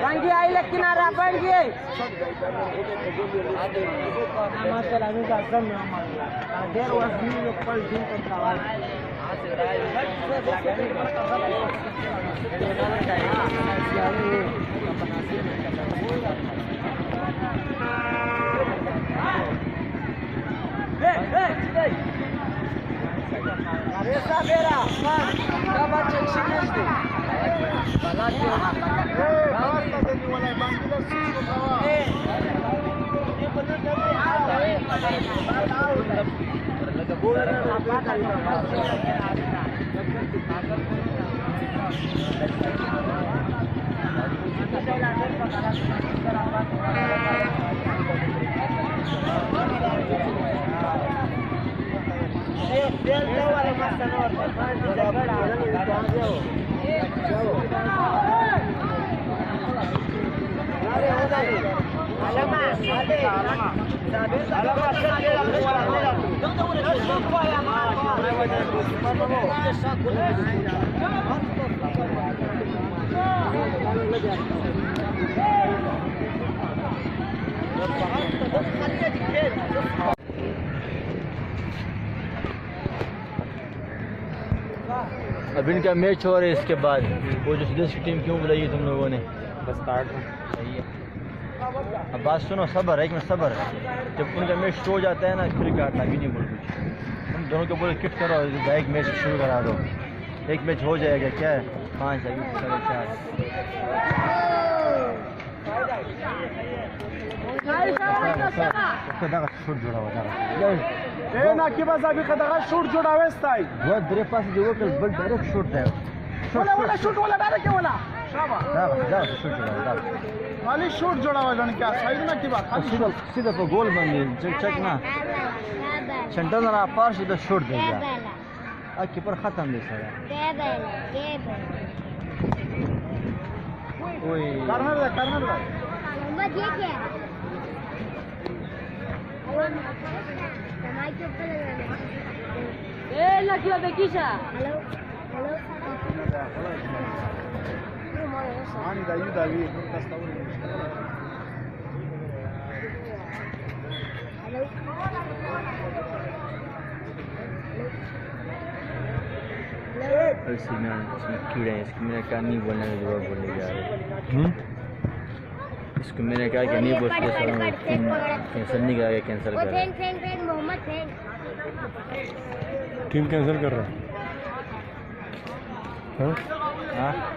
पंजी आईला किनारा पंजी देर वजनी पल दिन trabajo esa vera acaba de chineste balagio basta de ni wala bandila sio अब इनका मैच हो रहा है। इसके बाद वो जो सदस्य की टीम क्यों बुलाई तुम लोगों ने? बस स्टार्ट सही है। अब बात सुनो, सब्र है, एक में सब्र। जब उनका मैच हो जाता है ना फिर काटना भी नहीं बोल कुछ। हम दोनों को बोले किट करो, एक मैच शुरू करा दो। एक मैच हो जाएगा क्या है 5 4 शूट जोड़ा हुआ ना कि बस अभी खतरा शूट जोड़ा हुआ है स्टाइल बहुत तेरे पास जो वो बल डायरेक्ट शूट है वाला शूट वाला डायरेक्ट क्या वाला शाबाश जाओ शूट जोड़ा खाली शूट जोड़ा हुआ है क्या सही ना की बात सीधा सीधा तो गोल बन गई चेक ना सेंटर ना पार सीधा शूट दे दिया आ कीपर खत्म दे सारा ओए कर्नल मोहम्मद ये क्या है समाई के ऊपर लगाना ए लकिया बेकिशा hello ani da aiuta lì non sta इसमें कीड़ा है। इसको मैंने कहा नहीं बोलने का जवाब बोलने जा रहे। इसको मैंने कहा कि नहीं बोल कैंसिल नहीं करा, कैंसिल कर मोहम्मद टीम कैंसिल कर रहा है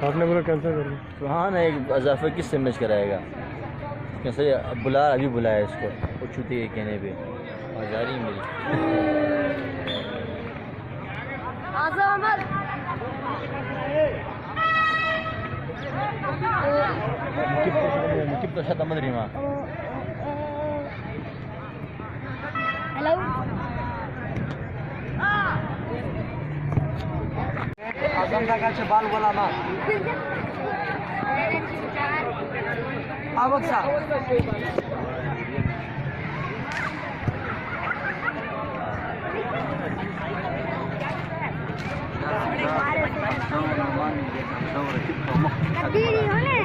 आपने बोला कैंसिल कर दिया तो हाँ ना, एक अजाफा किससे मैच कराएगा? कैसे बुला अभी बुलाया इसको वो छूटी है कहने पे आजारी मेरी मुकिब तो शायद अमन रीमा हेलो आजम का काचे बाल बोला ना आवक सा दीदी होने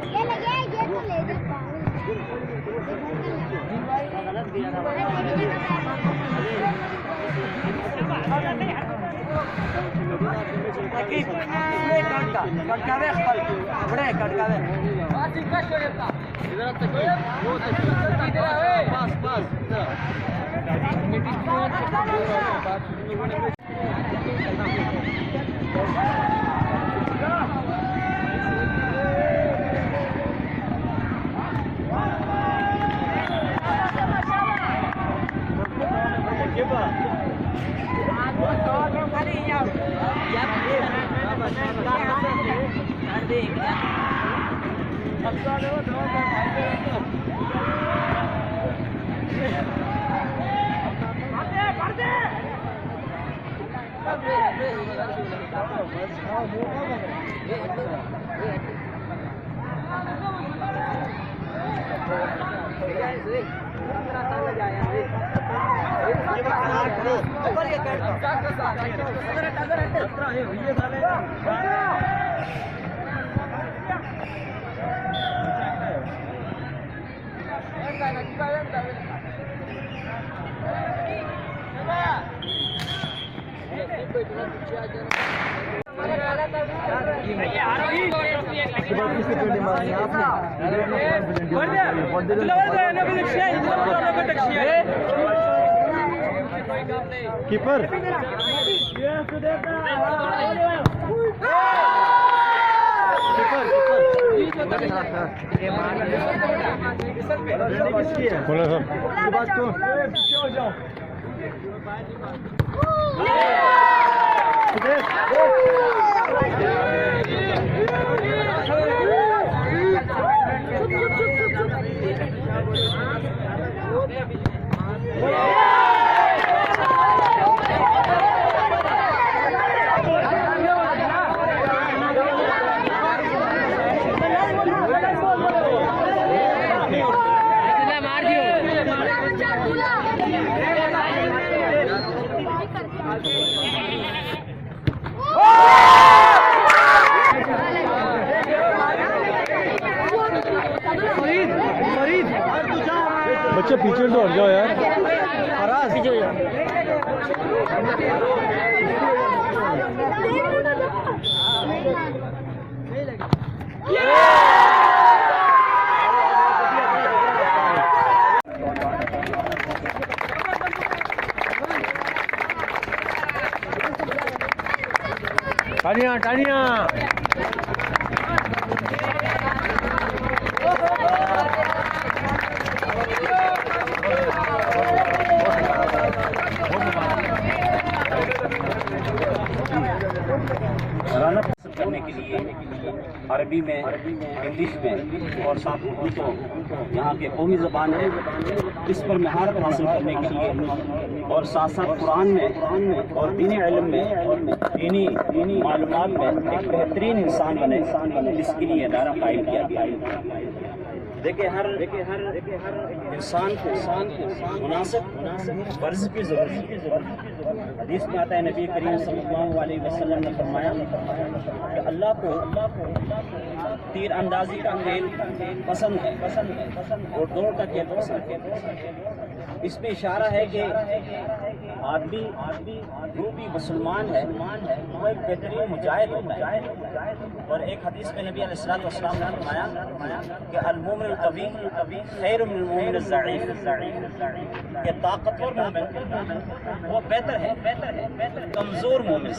ये लगे ये तो ले दे गलत दिया था कीपर बोलो सर बात क्यों बच्चे पीछे तो हट जाओ यार फराज पीछे हो जाओ तालियां तालियां करने के लिए अरबी में, इंग्लिश में और साथ उर्दू यहाँ के कौमी ज़बान है, इस पर महारत हासिल करने के लिए और साथ साथ कुरान में और दीनी इल्म में, दीनी मालूमात में एक बेहतरीन इंसान बने, इसके लिए इदारा कायम किया गया। देखिए हर इंसान को मुनासिब वर्ज़ की ज़रूरत है। हदीस में आता है नबी करीम सल्लल्लाहु अलैहि वसल्लम ने फरमाया कि अल्लाह को तीर अंदाजी का खेल पसंद है और दौड़ का खेल पसंद है। इसमें इशारा है कि आदमी जो भी मुसलमान है वो एक बेहतरीन मुजाहिद होता है। और एक हदीस में नबी अलैहिस्सलातु वस्सलाम ने फरमाया कि अल-मुमिन कवी खैरुम मिनल मुमिन ज़ईफ़, कि ताकतवर मोमिन वो बेहतर है कमज़ोर मोमिन।